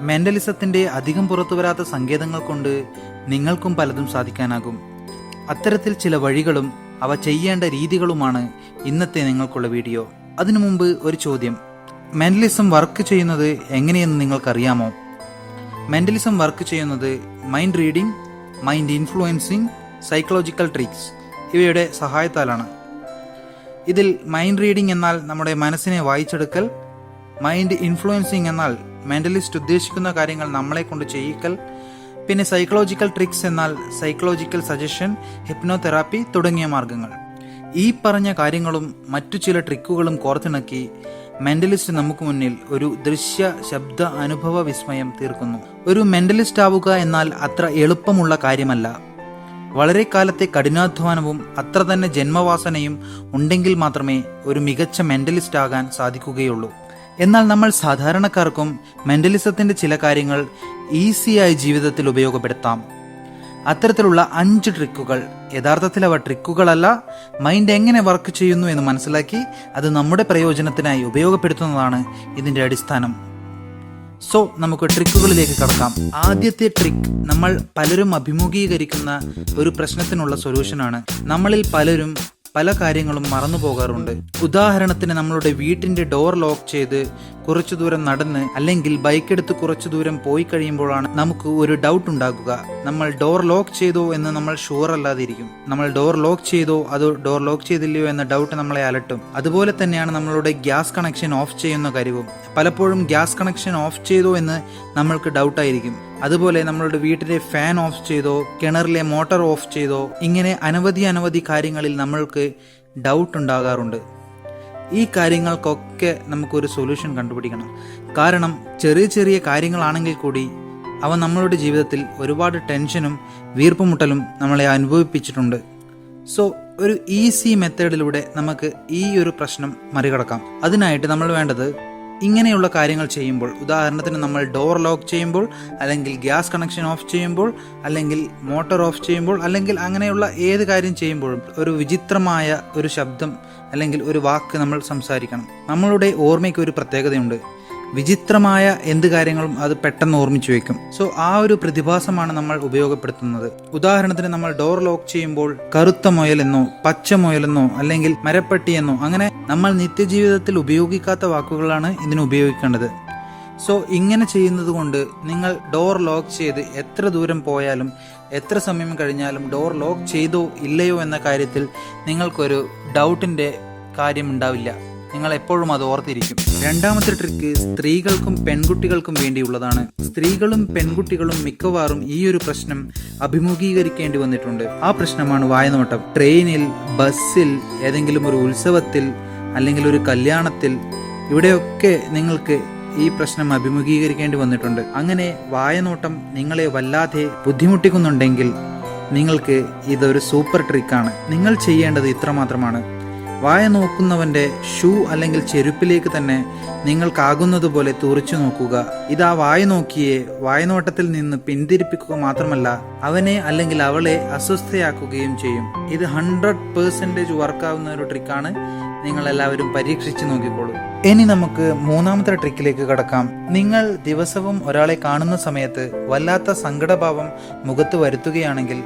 മെന്റലിസത്തിന്റെ അധികം പുറത്തു വരാത്ത സങ്കേതങ്ങൾ കൊണ്ട് നിങ്ങൾക്കും പലതും സാധിക്കാനാകും. അത്തരത്തിൽ ചില വഴികളും അവ ചെയ്യേണ്ട രീതികളുമാണ് ഇന്നത്തെ നിങ്ങൾക്കുള്ള വീഡിയോ. അതിനു മുമ്പ് ഒരു ചോദ്യം: മെന്റലിസം വർക്ക് ചെയ്യുന്നത് എങ്ങനെയെന്ന് നിങ്ങൾക്കറിയാമോ? മെന്റലിസം വർക്ക് ചെയ്യുന്നത് mind reading, mind influencing, psychological tricks ഇവയുടെ സഹായത്താലാണ്. ഇതിൽ മൈൻഡ് റീഡിംഗ് എന്നാൽ നമ്മുടെ മനസ്സിനെ വായിച്ചെടുക്കൽ, മൈൻഡ് ഇൻഫ്ലുവൻസിങ് എന്നാൽ മെന്റലിസ്റ്റ് ഉദ്ദേശിക്കുന്ന കാര്യങ്ങൾ നമ്മളെ കൊണ്ട് ചെയ്യിക്കൽ, പിന്നെ സൈക്കോളജിക്കൽ ട്രിക്സ് എന്നാൽ സൈക്കോളജിക്കൽ സജഷൻ, ഹിപ്നോതെറാപ്പി തുടങ്ങിയ മാർഗങ്ങൾ. ഈ പറഞ്ഞ കാര്യങ്ങളും മറ്റു ചില ട്രിക്കുകളും കോർത്തിണക്കി മെന്റലിസ്റ്റ് നമുക്ക് മുന്നിൽ ഒരു ദൃശ്യ ശബ്ദ അനുഭവ വിസ്മയം തീർക്കുന്നു. ഒരു മെന്റലിസ്റ്റ് ആവുക എന്നാൽ അത്ര എളുപ്പമുള്ള കാര്യമല്ല. വളരെ കാലത്തെ കഠിനാധ്വാനവും അത്ര തന്നെ ജന്മവാസനയും ഉണ്ടെങ്കിൽ മാത്രമേ ഒരു മികച്ച മെന്റലിസ്റ്റ് ആകാൻ സാധിക്കുകയുള്ളൂ. എന്നാൽ നമ്മൾ സാധാരണക്കാർക്കും മെന്റലിസത്തിന്റെ ചില കാര്യങ്ങൾ ഈസിയായി ജീവിതത്തിൽ ഉപയോഗപ്പെടുത്താം. അത്തരത്തിലുള്ള 5 ട്രിക്കുകൾ, യഥാർത്ഥത്തിൽ അവ ട്രിക്കുകളല്ല, മൈൻഡ് എങ്ങനെ വർക്ക് ചെയ്യുന്നു എന്ന് മനസ്സിലാക്കി അത് നമ്മുടെ പ്രയോജനത്തിനായി ഉപയോഗപ്പെടുത്തുന്നതാണ് ഇതിന്റെ അടിസ്ഥാനം. സോ നമുക്ക് ട്രിക്കുകളിലേക്ക് കടക്കാം. ആദ്യത്തെ ട്രിക്ക് നമ്മൾ പലരും അഭിമുഖീകരിക്കുന്ന ഒരു പ്രശ്നത്തിനുള്ള സൊല്യൂഷനാണ്. നമ്മളിൽ പലരും പല കാര്യങ്ങളും മറന്നു പോകാറുണ്ട്. ഉദാഹരണത്തിന്, നമ്മളുടെ വീട്ടിന്റെ ഡോർ ലോക്ക് ചെയ്ത് കുറച്ചു ദൂരം നടന്ന് അല്ലെങ്കിൽ ബൈക്ക് എടുത്ത് കുറച്ചു ദൂരം പോയി കഴിയുമ്പോഴാണ് നമുക്ക് ഒരു ഡൗട്ട് ഉണ്ടാകുക. നമ്മൾ ഡോർ ലോക്ക് ചെയ്തോ എന്ന് നമ്മൾ ഷുവർ അല്ലാതിരിക്കും. നമ്മൾ ഡോർ ലോക്ക് ചെയ്തോ അതോ ഡോർ ലോക്ക് ചെയ്തില്ലയോ എന്ന ഡൗട്ട് നമ്മളെ അലട്ടും. അതുപോലെ തന്നെയാണ് നമ്മളുടെ ഗ്യാസ് കണക്ഷൻ ഓഫ് ചെയ്യുന്ന കാര്യവും. പലപ്പോഴും ഗ്യാസ് കണക്ഷൻ ഓഫ് ചെയ്തോ എന്ന് നമ്മൾക്ക് ഡൗട്ടായിരിക്കും. അതുപോലെ നമ്മളുടെ വീട്ടിലെ ഫാൻ ഓഫ് ചെയ്തോ, കിണറിലെ മോട്ടോർ ഓഫ് ചെയ്തോ, ഇങ്ങനെ അനവധി കാര്യങ്ങളിൽ നമ്മൾക്ക് ഡൗട്ട് ഉണ്ടാകാറുണ്ട്. ഈ കാര്യങ്ങൾക്കൊക്കെ നമുക്കൊരു സൊല്യൂഷൻ കണ്ടുപിടിക്കണം. കാരണം ചെറിയ കാര്യങ്ങളാണെങ്കിൽ കൂടി അവ നമ്മളുടെ ജീവിതത്തിൽ ഒരുപാട് ടെൻഷനും വീർപ്പുമുട്ടലും നമ്മളെ അനുഭവിപ്പിച്ചിട്ടുണ്ട്. സോ ഒരു ഈസി മെത്തേഡിലൂടെ നമുക്ക് ഈ ഒരു പ്രശ്നം മറികടക്കാം. അതിനായിട്ട് നമ്മൾ വേണ്ടത്, ഇങ്ങനെയുള്ള കാര്യങ്ങൾ ചെയ്യുമ്പോൾ, ഉദാഹരണത്തിന് നമ്മൾ ഡോർ ലോക്ക് ചെയ്യുമ്പോൾ, അല്ലെങ്കിൽ ഗ്യാസ് കണക്ഷൻ ഓഫ് ചെയ്യുമ്പോൾ, അല്ലെങ്കിൽ മോട്ടോർ ഓഫ് ചെയ്യുമ്പോൾ, അല്ലെങ്കിൽ അങ്ങനെയുള്ള ഏത് കാര്യം ചെയ്യുമ്പോഴും ഒരു വിചിത്രമായ ഒരു ശബ്ദം അല്ലെങ്കിൽ ഒരു വാക്ക് നമ്മൾ സംസാരിക്കണം. നമ്മളുടെ ഓർമ്മയ്ക്ക് ഒരു പ്രത്യേകതയുണ്ട്. വിചിത്രമായ എന്ത് കാര്യങ്ങളും അത് പെട്ടെന്ന് ഓർമ്മിച്ചു വെക്കും. സോ ആ ഒരു പ്രതിഭാസമാണ് നമ്മൾ ഉപയോഗപ്പെടുത്തുന്നത്. ഉദാഹരണത്തിന്, നമ്മൾ ഡോർ ലോക്ക് ചെയ്യുമ്പോൾ കറുത്ത മുയലെന്നോ പച്ച മുയലെന്നോ അല്ലെങ്കിൽ മരപ്പട്ടി എന്നോ അങ്ങനെ നമ്മൾ നിത്യജീവിതത്തിൽ ഉപയോഗിക്കാത്ത വാക്കുകളാണ് ഇതിന് ഉപയോഗിക്കേണ്ടത്. സോ ഇങ്ങനെ ചെയ്യുന്നത് കൊണ്ട് നിങ്ങൾ ഡോർ ലോക്ക് ചെയ്ത് എത്ര ദൂരം പോയാലും എത്ര സമയം കഴിഞ്ഞാലും ഡോർ ലോക്ക് ചെയ്തോ ഇല്ലയോ എന്ന കാര്യത്തിൽ നിങ്ങൾക്കൊരു ഡൗട്ടിന്റെ കാര്യം ഉണ്ടാവില്ല. നിങ്ങൾ എപ്പോഴും അത് ഓർത്തിരിക്കും. രണ്ടാമത്തെ ട്രിക്ക് സ്ത്രീകൾക്കും പെൺകുട്ടികൾക്കും വേണ്ടിയുള്ളതാണ്. സ്ത്രീകളും പെൺകുട്ടികളും മിക്കവാറും ഈ ഒരു പ്രശ്നം അഭിമുഖീകരിക്കേണ്ടി വന്നിട്ടുണ്ട്. ആ പ്രശ്നമാണ് വായനോട്ടം. ട്രെയിനിൽ, ബസ്സിൽ, ഏതെങ്കിലും ഒരു ഉത്സവത്തിൽ അല്ലെങ്കിൽ ഒരു കല്യാണത്തിൽ, ഇവിടെയൊക്കെ നിങ്ങൾക്ക് ഈ പ്രശ്നം അഭിമുഖീകരിക്കേണ്ടി വന്നിട്ടുണ്ട്. അങ്ങനെ വായനോട്ടം നിങ്ങളെ വല്ലാതെ ബുദ്ധിമുട്ടിക്കുന്നുണ്ടെങ്കിൽ നിങ്ങൾക്ക് ഇതൊരു സൂപ്പർ ട്രിക്കാണ്. നിങ്ങൾ ചെയ്യേണ്ടത് ഇത്രമാത്രമാണ്: വായ നോക്കുന്നവന്റെ ഷൂ അല്ലെങ്കിൽ ചെരുപ്പിലേക്ക് തന്നെ നിങ്ങൾക്കാകുന്നത് പോലെ തുറച്ചു നോക്കുക. ഇതാ വായ നോക്കിയെ വായനോട്ടത്തിൽ നിന്ന് പിന്തിരിപ്പിക്കുക മാത്രമല്ല, അവനെ അല്ലെങ്കിൽ അവളെ അസ്വസ്ഥയാക്കുകയും ചെയ്യും. ഇത് 100% വർക്കാവുന്ന ഒരു ട്രിക്കാണ്. നിങ്ങൾ എല്ലാവരും പരീക്ഷിച്ച് നോക്കിക്കോളൂ. ഇനി നമുക്ക് മൂന്നാമത്തെ ട്രിക്കിലേക്ക് കടക്കാം. നിങ്ങൾ ദിവസവും ഒരാളെ കാണുന്ന സമയത്ത് വല്ലാത്ത സങ്കടഭാവം മുഖത്ത് വരുത്തുകയാണെങ്കിൽ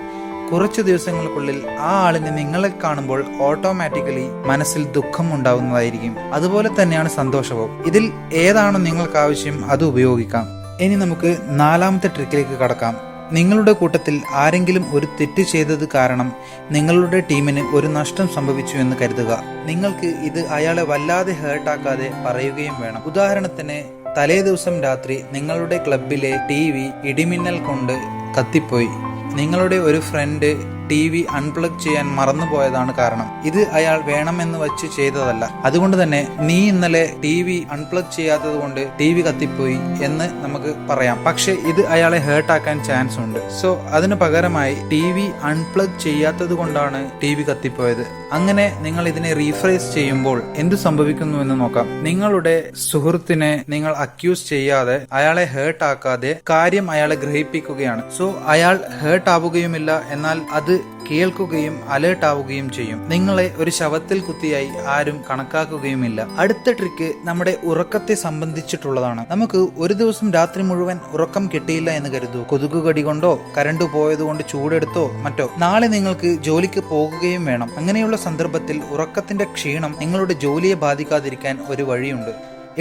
കുറച്ചു ദിവസങ്ങൾക്കുള്ളിൽ ആ ആളിനെ നിങ്ങളെ കാണുമ്പോൾ ഓട്ടോമാറ്റിക്കലി മനസ്സിൽ ദുഃഖം ഉണ്ടാവുന്നതായിരിക്കും. അതുപോലെ തന്നെയാണ് സന്തോഷവും. ഇതിൽ ഏതാണോ നിങ്ങൾക്ക് ആവശ്യം അത് ഉപയോഗിക്കാം. ഇനി നമുക്ക് നാലാമത്തെ ട്രിക്കിലേക്ക് കടക്കാം. നിങ്ങളുടെ കൂട്ടത്തിൽ ആരെങ്കിലും ഒരു തെറ്റ് ചെയ്തത് കാരണം നിങ്ങളുടെ ടീമിന് ഒരു നഷ്ടം സംഭവിച്ചു എന്ന് കരുതുക. നിങ്ങൾക്ക് ഇത് അയാളെ വല്ലാതെ ഹേർട്ടാക്കാതെ പറയുകയും വേണം. ഉദാഹരണത്തിന്, തലേ ദിവസം രാത്രി നിങ്ങളുടെ ക്ലബിലെ TV ഇടിമിന്നൽ കൊണ്ട് കത്തിപ്പോയി. നിങ്ങളുടെ ഒരു ഫ്രണ്ട് TV അൺപ്ലഗ് ചെയ്യാൻ മറന്നുപോയതാണ് കാരണം. ഇത് അയാൾ വേണമെന്ന് വച്ച് ചെയ്തതല്ല. അതുകൊണ്ട് തന്നെ നീ ഇന്നലെ TV അൺപ്ലഗ് ചെയ്യാത്തത് കൊണ്ട് TV കത്തിപ്പോയി എന്ന് നമുക്ക് പറയാം. പക്ഷെ ഇത് അയാളെ ഹേർട്ടാക്കാൻ ചാൻസ് ഉണ്ട്. സോ അതിന് പകരമായി TV അൺപ്ലഗ് ചെയ്യാത്തത് കൊണ്ടാണ് TV കത്തിപ്പോയത്. അങ്ങനെ നിങ്ങൾ ഇതിനെ റീഫ്രേസ് ചെയ്യുമ്പോൾ എന്തു സംഭവിക്കുന്നു എന്ന് നോക്കാം. നിങ്ങളുടെ സുഹൃത്തിനെ നിങ്ങൾ അക്യൂസ് ചെയ്യാതെ, അയാളെ ഹേർട്ടാക്കാതെ കാര്യം അയാളെ ഗ്രഹിപ്പിക്കുകയാണ്. സോ അയാൾ ഹേർട്ട് ആവുകയുമില്ല, എന്നാൽ അത് അത് കേൾക്കുകയും അലേർട്ട് ആവുകയും ചെയ്യും. നിങ്ങളെ ഒരു ശവത്തിൽ കുത്തിയായി ആരും കണക്കാക്കുകയുമില്ല. അടുത്ത ട്രിക്ക് നമ്മുടെ ഉറക്കത്തെ സംബന്ധിച്ചിട്ടുള്ളതാണ്. നമുക്ക് ഒരു ദിവസം രാത്രി മുഴുവൻ ഉറക്കം കിട്ടിയില്ല എന്ന് കരുതൂ. കൊതുക് കടി കൊണ്ടോ കരണ്ട് പോയതുകൊണ്ട് ചൂടെടുത്തോ മറ്റോ നാളെ നിങ്ങൾക്ക് ജോലിക്ക് പോകുകയും വേണം. അങ്ങനെയുള്ള സന്ദർഭത്തിൽ ഉറക്കത്തിന്റെ ക്ഷീണം നിങ്ങളുടെ ജോലിയെ ബാധിക്കാതിരിക്കാൻ ഒരു വഴിയുണ്ട്.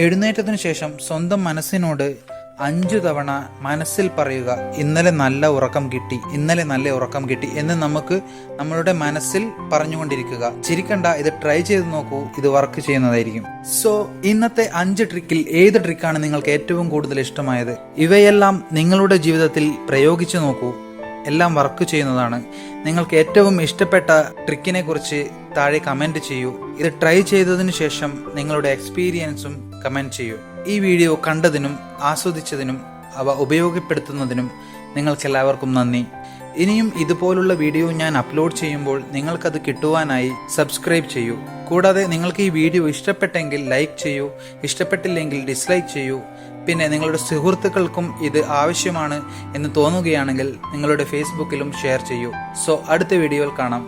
എഴുന്നേറ്റതിനു ശേഷം സ്വന്തം മനസ്സിനോട് 5 തവണ മനസ്സിൽ പറയുക, ഇന്നലെ നല്ല ഉറക്കം കിട്ടി, ഇന്നലെ നല്ല ഉറക്കം കിട്ടി എന്ന് നമുക്ക് നമ്മളുടെ മനസ്സിൽ പറഞ്ഞുകൊണ്ടിരിക്കുക. ചിരിക്കണ്ട, ഇത് ട്രൈ ചെയ്ത് നോക്കൂ, ഇത് വർക്ക് ചെയ്യുന്നതായിരിക്കും. സോ ഇന്നത്തെ 5 ട്രിക്കിൽ ഏത് ട്രിക്കാണ് നിങ്ങൾക്ക് ഏറ്റവും കൂടുതൽ ഇഷ്ടമായത്? ഇവയെല്ലാം നിങ്ങളുടെ ജീവിതത്തിൽ പ്രയോഗിച്ചു നോക്കൂ. എല്ലാം വർക്ക് ചെയ്യുന്നതാണ്. നിങ്ങൾക്ക് ഏറ്റവും ഇഷ്ടപ്പെട്ട ട്രിക്കിനെ കുറിച്ച് താഴെ കമന്റ് ചെയ്യൂ. ഇത് ട്രൈ ചെയ്തതിനു ശേഷം നിങ്ങളുടെ എക്സ്പീരിയൻസും കമന്റ് ചെയ്യൂ. ഈ വീഡിയോ കണ്ടതിനും ആസ്വദിച്ചതിനും അവ ഉപയോഗപ്പെടുത്തുന്നതിനും നിങ്ങൾക്കെല്ലാവർക്കും നന്ദി. ഇനിയും ഇതുപോലുള്ള വീഡിയോ ഞാൻ അപ്ലോഡ് ചെയ്യുമ്പോൾ നിങ്ങൾക്കത് കിട്ടുവാനായി സബ്സ്ക്രൈബ് ചെയ്യൂ. കൂടാതെ നിങ്ങൾക്ക് ഈ വീഡിയോ ഇഷ്ടപ്പെട്ടെങ്കിൽ ലൈക്ക് ചെയ്യൂ, ഇഷ്ടപ്പെട്ടില്ലെങ്കിൽ ഡിസ്ലൈക്ക് ചെയ്യൂ. പിന്നെ നിങ്ങളുടെ സുഹൃത്തുക്കൾക്കും ഇത് ആവശ്യമാണ് എന്ന് തോന്നുകയാണെങ്കിൽ നിങ്ങളുടെ ഫേസ്ബുക്കിലും ഷെയർ ചെയ്യൂ. സോ അടുത്ത വീഡിയോയിൽ കാണാം.